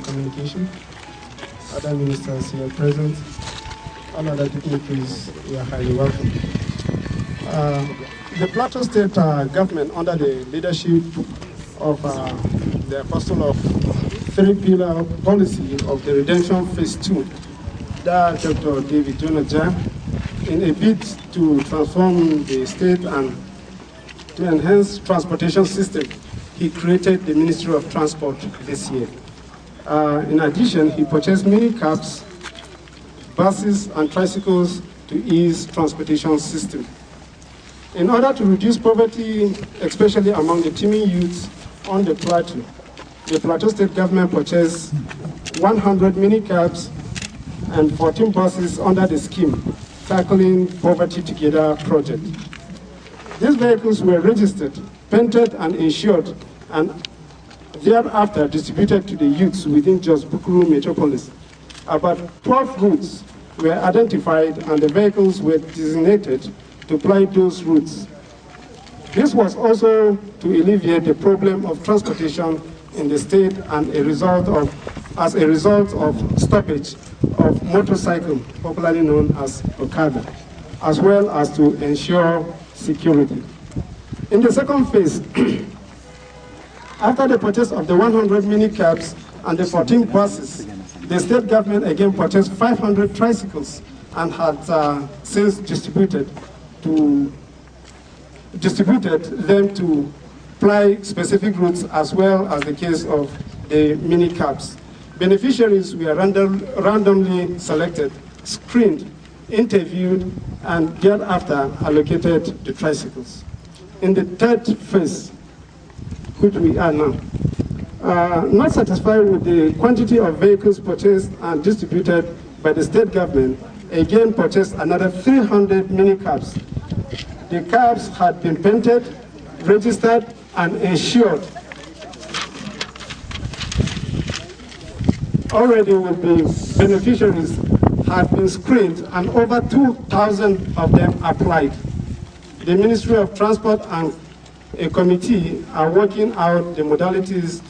Communication, other ministers here present, all other dignitaries, you are highly welcome. The Plateau State government, under the leadership of the apostle of three-pillar policy of the Redemption Phase 2, that Dr. David Jonaja, in a bid to transform the state and to enhance transportation system, he created the Ministry of Transport this year. In addition, he purchased mini cabs, buses, and tricycles to ease transportation system. In order to reduce poverty, especially among the teeming youths on the plateau, the Plateau State government purchased 100 mini cabs and 14 buses under the scheme, Tackling Poverty Together project. These vehicles were registered, painted, and insured, and thereafter distributed to the youths within just Bukuru metropolis. About 12 routes were identified and the vehicles were designated to ply those routes. This was also to alleviate the problem of transportation in the state and as a result of stoppage of motorcycle, popularly known as Okada, as well as to ensure security. In the second phase, after the purchase of the 100 mini cabs and the 14 buses, the state government again purchased 500 tricycles and had since distributed them to ply specific routes, as well as the case of the mini cabs. Beneficiaries were randomly selected, screened, interviewed, and thereafter allocated the tricycles. In the third phase, which we are now, not satisfied with the quantity of vehicles purchased and distributed by the state government, again purchased another 300 mini cabs. The cabs had been painted, registered, and insured. Already with the beneficiaries had been screened and over 2,000 of them applied. The Ministry of Transport and a committee are working out the modalities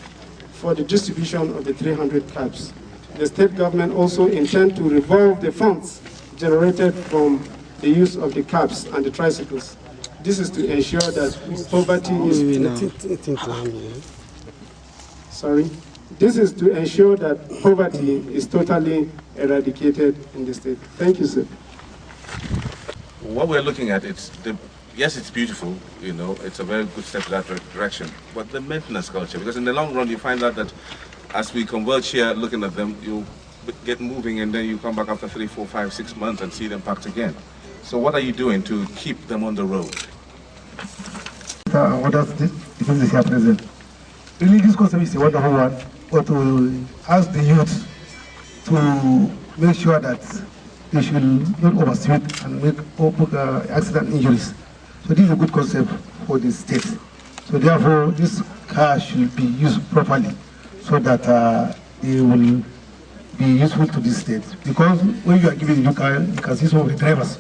for the distribution of the 300 cabs. The state government also intends to revolve the funds generated from the use of the cabs and the tricycles. This is to ensure that poverty This is to ensure that poverty is totally eradicated in the state. Thank you, sir. What we're looking at, yes, it's beautiful, it's a very good step in that direction, but the maintenance culture, because in the long run you find out that as we converge here looking at them, you get moving and then you come back after 3, 4, 5, 6 months and see them packed again. So what are you doing to keep them on the road? What does this is here present? Really, this concept is a wonderful one, but to ask the youth to make sure that they should not overspeed and make accident injuries. So this is a good concept for the state. So therefore, this car should be used properly so that they will be useful to this state. Because when you are giving a new car, you can see some of the drivers,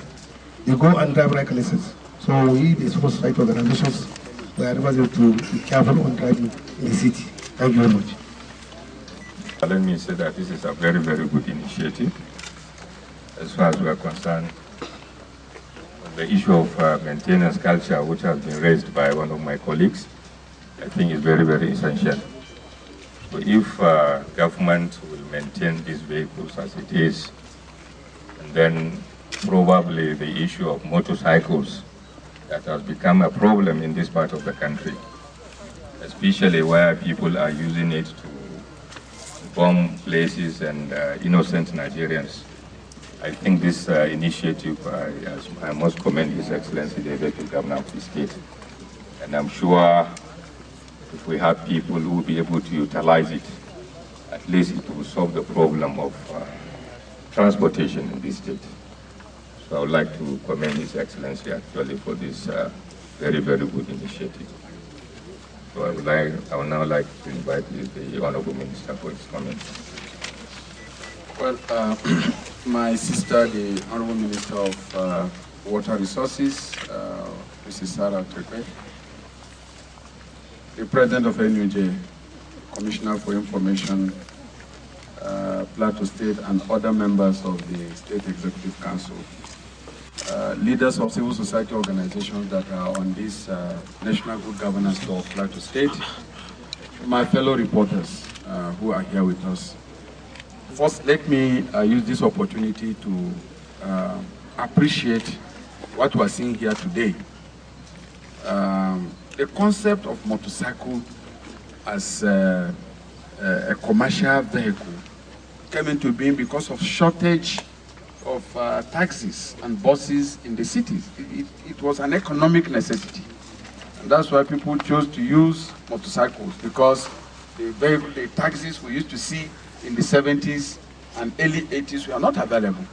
they go and drive recklessness. So we, the civil society organizations, we are advised to be careful on driving in the city. Thank you very much. Let me say that this is a very, very good initiative. As far as we are concerned, the issue of maintenance culture, which has been raised by one of my colleagues, I think is very, very essential. So if government will maintain these vehicles as it is, and then probably the issue of motorcycles that has become a problem in this part of the country, especially where people are using it to bomb places and innocent Nigerians. I think this initiative, I must commend His Excellency the Executive Governor of the state. And I'm sure if we have people who will be able to utilize it, at least it will solve the problem of transportation in this state. So I would like to commend His Excellency actually for this very, very good initiative. So I would now like to invite the Honorable Minister for his comments. Well, my sister, the Honorable Minister of Water Resources, Mrs. Sarah Trepe, the President of NUJ, Commissioner for Information Plateau State and other members of the State Executive Council, leaders of civil society organizations that are on this National Good Governance Tour of Plateau State, my fellow reporters who are here with us. First, let me use this opportunity to appreciate what we're seeing here today. The concept of motorcycle as a commercial vehicle came into being because of shortage of taxis and buses in the cities. It was an economic necessity. And that's why people chose to use motorcycles, because the taxis we used to see in the 70s and early 80s were not available.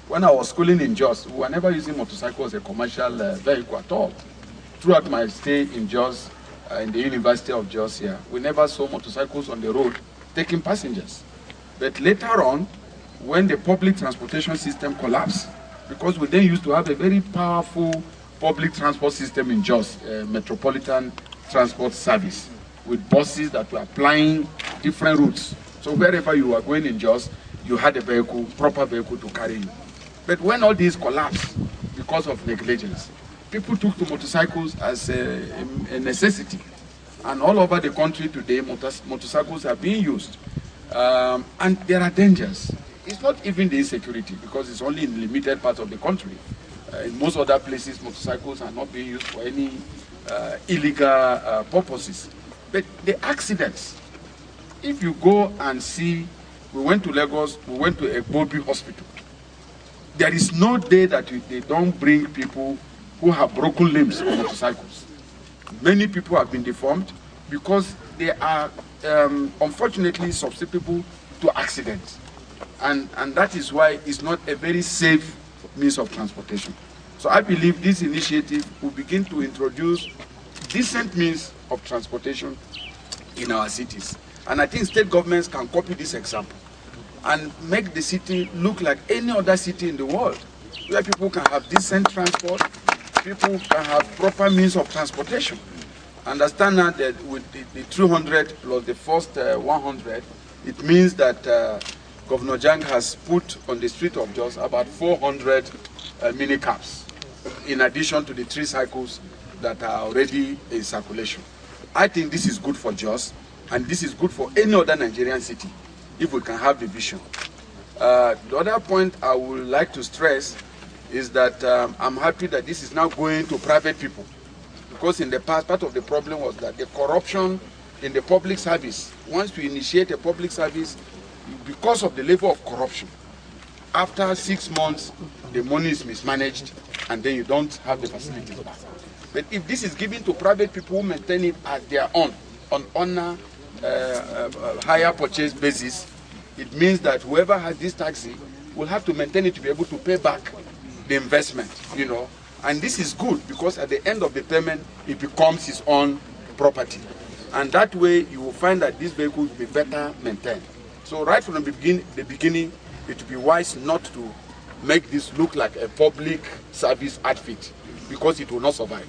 When I was schooling in Jos, we were never using motorcycles as a commercial vehicle at all. Throughout my stay in Jos, in the University of Jos here, we never saw motorcycles on the road taking passengers. But later on, when the public transportation system collapsed, because we then used to have a very powerful public transport system in Jos, metropolitan transport service, with buses that were applying different routes. So wherever you were going in Jos, you had a vehicle, proper vehicle to carry you. But when all these collapsed because of negligence, people took to motorcycles as a necessity. And all over the country today, motorcycles are being used. And there are dangers. It's not even the insecurity, because it's only in limited parts of the country. In most other places, motorcycles are not being used for any illegal purposes. But the accidents, if you go and see, we went to Lagos, we went to Egbobi Hospital. There is no day that they don't bring people who have broken limbs on motorcycles. Many people have been deformed because they are unfortunately susceptible to accidents. And that is why it's not a very safe means of transportation. So I believe this initiative will begin to introduce decent means of transportation in our cities. And I think state governments can copy this example and make the city look like any other city in the world, where people can have decent transport, people can have proper means of transportation. Understand now that with the 200 plus the first 100, it means that Governor Jang has put on the street of Jos about 400 mini cabs, in addition to the 3 cycles that are already in circulation. I think this is good for Jos, and this is good for any other Nigerian city, if we can have the vision. The other point I would like to stress is that I'm happy that this is now going to private people, because in the past, part of the problem was that the corruption in the public service, once we initiate a public service, because of the level of corruption, after 6 months, the money is mismanaged, and then you don't have the facilities back. But if this is given to private people who maintain it as their own, on a higher purchase basis, it means that whoever has this taxi will have to maintain it to be able to pay back the investment, you know. And this is good, because at the end of the payment, it becomes his own property. And that way, you will find that this vehicle will be better maintained. So right from the beginning, it would be wise not to make this look like a public service outfit, because it will not survive.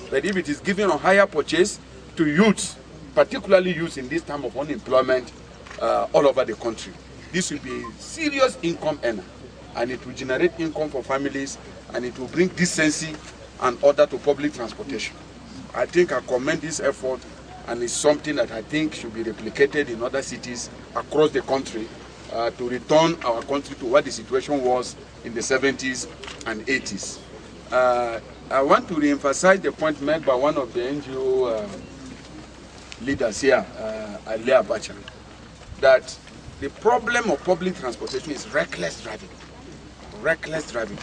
But if it is given on higher purchase to youths, particularly youths in this time of unemployment all over the country, this will be a serious income earner, and it will generate income for families, and it will bring decency and order to public transportation. I think I commend this effort, and it's something that I think should be replicated in other cities across the country to return our country to what the situation was in the 70s and 80s. I want to re-emphasize the point made by one of the NGO leaders here, Ali Abacha, that the problem of public transportation is reckless driving. Reckless driving.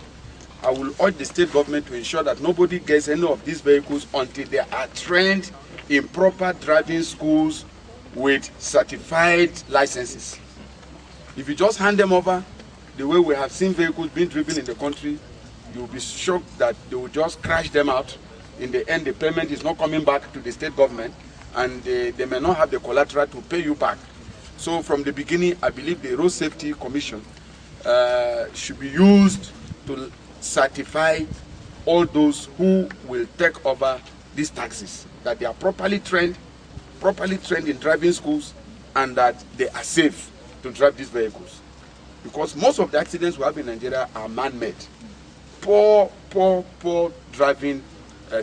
I will urge the state government to ensure that nobody gets any of these vehicles until they are trained in proper driving schools with certified licenses. If you just hand them over, the way we have seen vehicles being driven in the country, you'll be shocked that they will just crash them out. In the end, the payment is not coming back to the state government, and they may not have the collateral to pay you back. So from the beginning, I believe the Road Safety Commission should be used to certify all those who will take over these taxis, that they are properly trained in driving schools, and that they are safe to drive these vehicles. because most of the accidents we have in Nigeria are man-made. Poor driving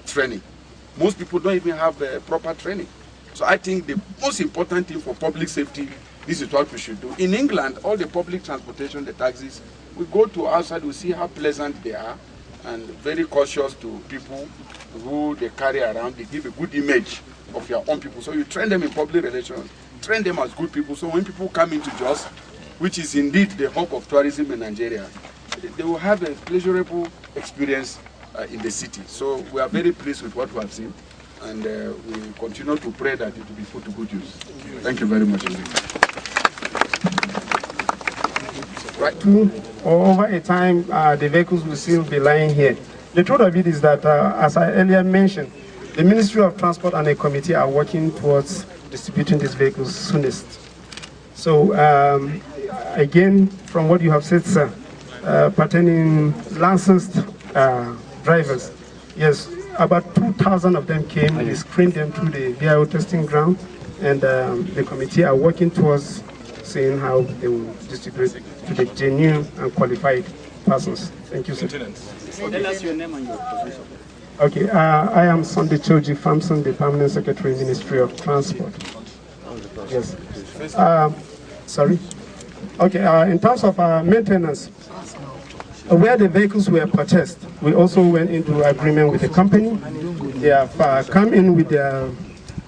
training. Most people don't even have proper training. So I think the most important thing for public safety, this is what we should do. In England, all the public transportation, the taxis, we go to outside, we see how pleasant they are and very cautious to people who they carry around. They give a good image of your own people. So you train them in public relations, train them as good people. So when people come into Jos, which is indeed the hub of tourism in Nigeria, they will have a pleasurable experience in the city. So we are very pleased with what we have seen, and we continue to pray that it will be put to good use. Thank you very much indeed. Right. Over a time, the vehicles will still be lying here. The truth of it is that, as I earlier mentioned, the Ministry of Transport and a committee are working towards distributing these vehicles soonest. So, again, from what you have said, sir, pertaining licensed drivers, yes, about 2,000 of them came. We screened them through the VIO testing ground, and the committee are working towards seeing how they will distribute to the genuine and qualified persons. Thank you, sir. Tell us your name and your position. Okay, I am Sunday Choji Famson, the Permanent Secretary, Ministry of Transport. Yes. Sorry? Okay, in terms of maintenance, where the vehicles were purchased, we also went into agreement with the company. They have come in with their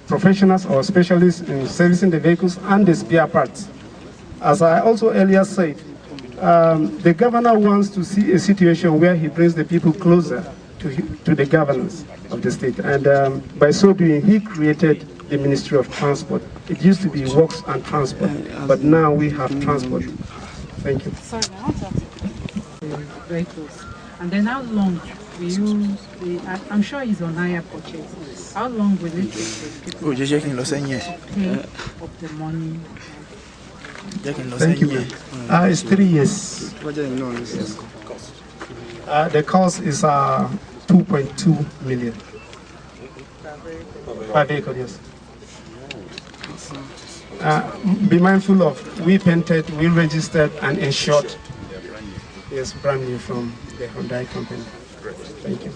professionals or specialists in servicing the vehicles and the spare parts. As I also earlier said, the governor wants to see a situation where he brings the people closer to the governance of the state. And by so doing, he created the Ministry of Transport. It used to be Works and Transport, but now we have transport. Thank you. Sorry, I want to ask vehicles. And then how long will you, I'm sure it's on hire purchase. How long will it take for people to pay up the money? Thank you. It's 3 years. The cost is 2.2 million. Per vehicle, yes. Be mindful of, we painted, we registered and insured. Yes, brand new from the Hyundai company. Thank you.